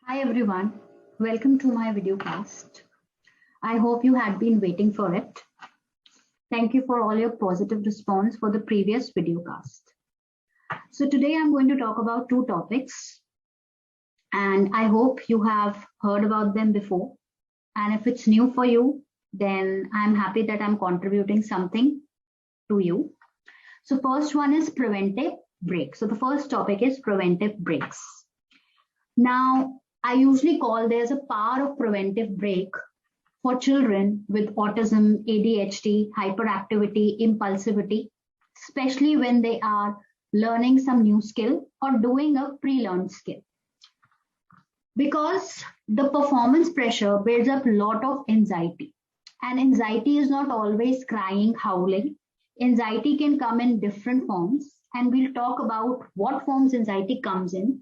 Hi everyone, welcome to my videocast. I hope you had been waiting for it. Thank you for all your positive response for the previous videocast. So today I'm going to talk about two topics and I hope you have heard about them before. And if it's new for you, then I'm happy that I'm contributing something to you. So first one is preventive breaks. So the first topic is preventive breaks. Now, I usually call there's a power of preventive break for children with autism, ADHD, hyperactivity, impulsivity, especially when they are learning some new skill or doing a pre-learned skill. Because the performance pressure builds up a lot of anxiety. And anxiety is not always crying, howling. Anxiety can come in different forms. And we'll talk about what forms anxiety comes in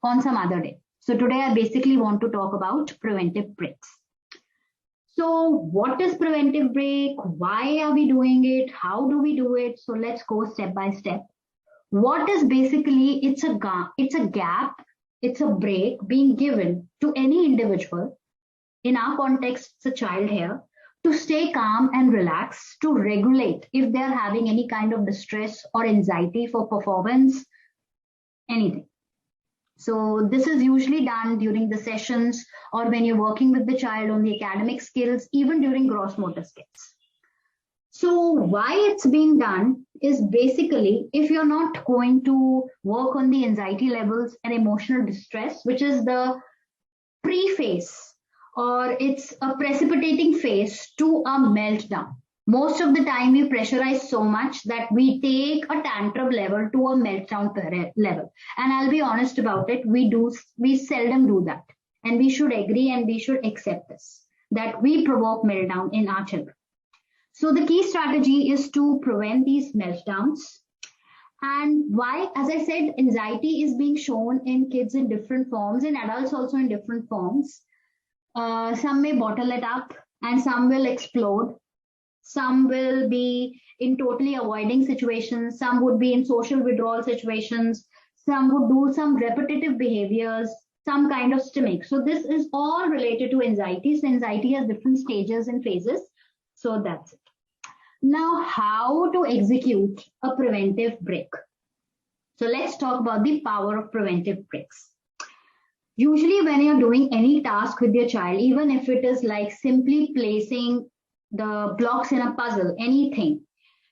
on some other day. So today I basically want to talk about preventive breaks. So what is preventive break? Why are we doing it? How do we do it? So let's go step by step. What is basically, it's a gap, it's a break being given to any individual. In our context, it's a child here, to stay calm and relax, to regulate if they're having any kind of distress or anxiety for performance, anything. So this is usually done during the sessions or when you're working with the child on the academic skills, even during gross motor skills. So why it's being done is basically if you're not going to work on the anxiety levels and emotional distress, which is the pre-phase or it's a precipitating phase to a meltdown. Most of the time we pressurize so much that we take a tantrum level to a meltdown level. And I'll be honest about it, we seldom do that. And we should agree and we should accept this, that we provoke meltdown in our children. So the key strategy is to prevent these meltdowns. And why, as I said, anxiety is being shown in kids in different forms, in adults also in different forms. Some may bottle it up and some will explode. Some will be in totally avoiding situations. Some would be in social withdrawal situations. Some would do some repetitive behaviors, some kind of stimming. So this is all related to anxiety. So anxiety has different stages and phases. So that's it. Now, how to execute a preventive break? So let's talk about the power of preventive breaks. Usually when you're doing any task with your child, even if it is like simply placing the blocks in a puzzle, anything,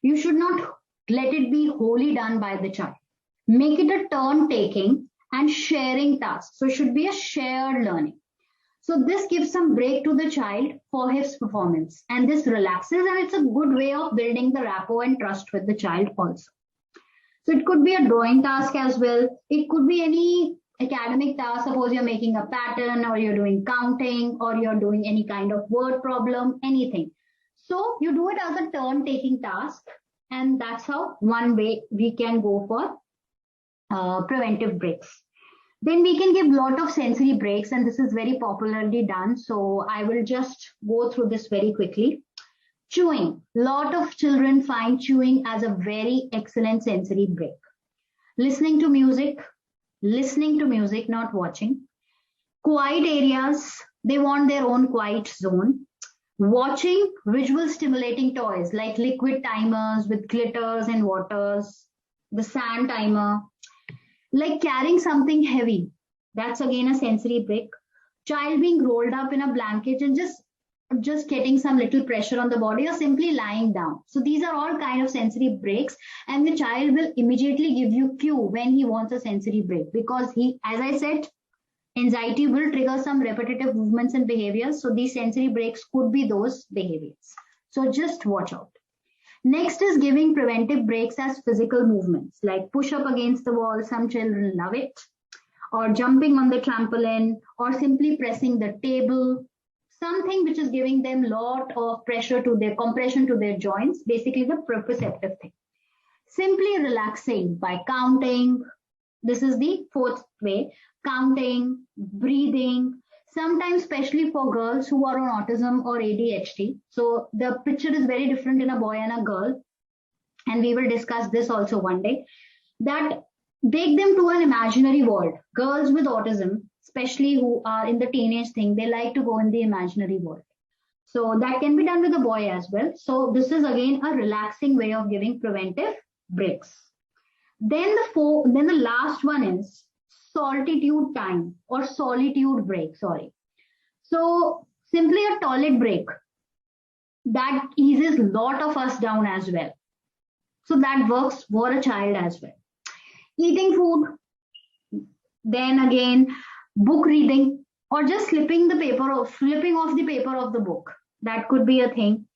you should not let it be wholly done by the child. Make it a turn taking and sharing tasks. So it should be a shared learning. So this gives some break to the child for his performance and this relaxes and it's a good way of building the rapport and trust with the child also. So it could be a drawing task as well. It could be any academic task. Suppose you're making a pattern or you're doing counting or you're doing any kind of word problem, anything. So you do it as a turn taking task and that's how one way we can go for preventive breaks. Then we can give a lot of sensory breaks and this is very popularly done. So I will just go through this very quickly. Chewing. Lot of children find chewing as a very excellent sensory break. Listening to music, not watching. Quiet areas, they want their own quiet zone. Watching visual stimulating toys like liquid timers with glitters and waters, the sand timer, like carrying something heavy. That's again a sensory break. Child being rolled up in a blanket and just getting some little pressure on the body or simply lying down. So these are all kind of sensory breaks and the child will immediately give you cue when he wants a sensory break because he, as I said, anxiety will trigger some repetitive movements and behaviors. So these sensory breaks could be those behaviors. So just watch out. Next is giving preventive breaks as physical movements like push up against the wall. Some children love it, or jumping on the trampoline, or simply pressing the table. Something which is giving them lot of pressure to their compression to their joints, basically the proprioceptive thing. Simply relaxing by counting. This is the fourth way. Counting, breathing, sometimes especially for girls who are on autism or ADHD. So the picture is very different in a boy and a girl. And we will discuss this also one day. That take them to an imaginary world. Girls with autism, especially who are in the teenage thing, they like to go in the imaginary world. So that can be done with a boy as well. So this is again a relaxing way of giving preventive breaks. Then the last one is solitude time or solitude break. Sorry. So simply a toilet break that eases a lot of us down as well. So that works for a child as well. Eating food, then again book reading, or just flipping off the paper of the book. That could be a thing.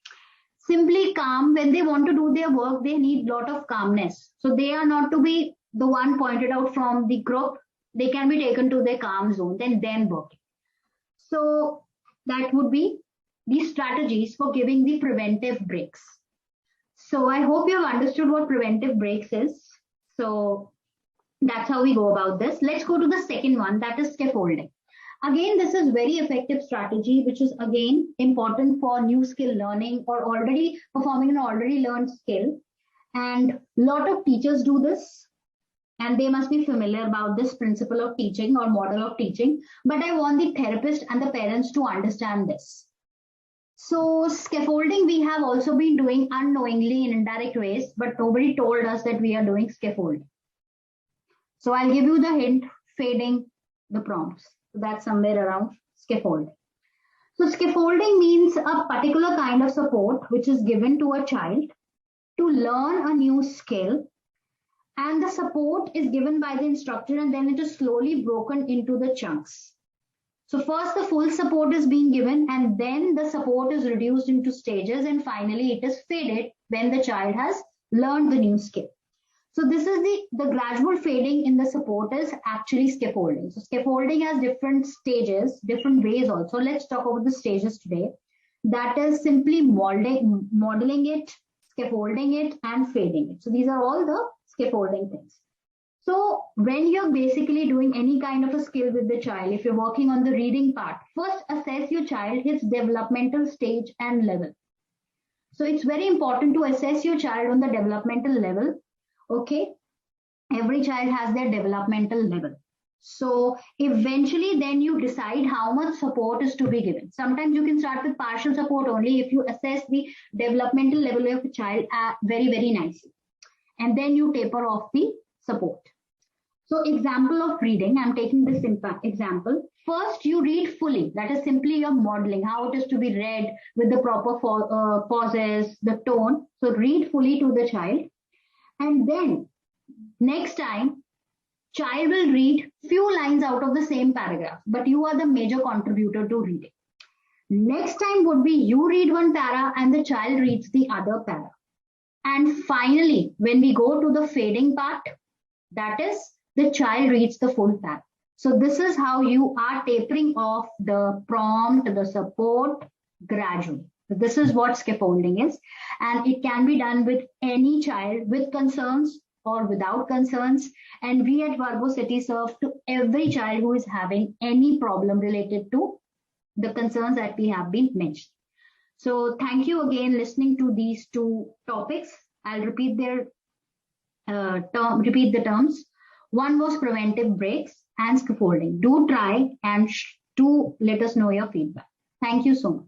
Simply calm. When they want to do their work, they need a lot of calmness. So they are not to be the one pointed out from the group. They can be taken to their calm zone, then working. So that would be the strategies for giving the preventive breaks. So I hope you have understood what preventive breaks is. So that's how we go about this. Let's go to the second one, that is scaffolding. Again, this is very effective strategy, which is again important for new skill learning or already performing an already learned skill. And a lot of teachers do this, and they must be familiar about this principle of teaching or model of teaching. But I want the therapist and the parents to understand this. So scaffolding we have also been doing unknowingly in indirect ways, but nobody told us that we are doing scaffolding. So I'll give you the hint, fading the prompts. So that's somewhere around scaffolding. So scaffolding means a particular kind of support which is given to a child to learn a new skill, and the support is given by the instructor, and then it is slowly broken into the chunks. So first the full support is being given, and then the support is reduced into stages, and finally it is faded when the child has learned the new skill. So this is the gradual fading in the support is actually scaffolding. So scaffolding has different stages, different ways also. Let's talk about the stages today. That is simply modeling it, scaffolding it, and fading it. So these are all the scaffolding things. So when you're basically doing any kind of a skill with the child, if you're working on the reading part, first assess your child, his developmental stage and level. So it's very important to assess your child on the developmental level. Okay, every child has their developmental level. So eventually then you decide how much support is to be given. Sometimes you can start with partial support only if you assess the developmental level of a child very, very nicely. And then you taper off the support. So example of reading, I'm taking this example. First you read fully, that is simply your modeling, how it is to be read with the proper pauses, the tone. So read fully to the child. And then next time, child will read few lines out of the same paragraph, but you are the major contributor to reading. Next time would be you read one para and the child reads the other para. And finally, when we go to the fading part, that is the child reads the full para. So this is how you are tapering off the prompt, the support gradually. So this is what scaffolding is, and it can be done with any child with concerns or without concerns. And we at Vargo City serve to every child who is having any problem related to the concerns that we have been mentioned. So thank you again listening to these two topics. I'll repeat the terms. One was preventive breaks and scaffolding. Do try and do let us know your feedback. Thank you so much.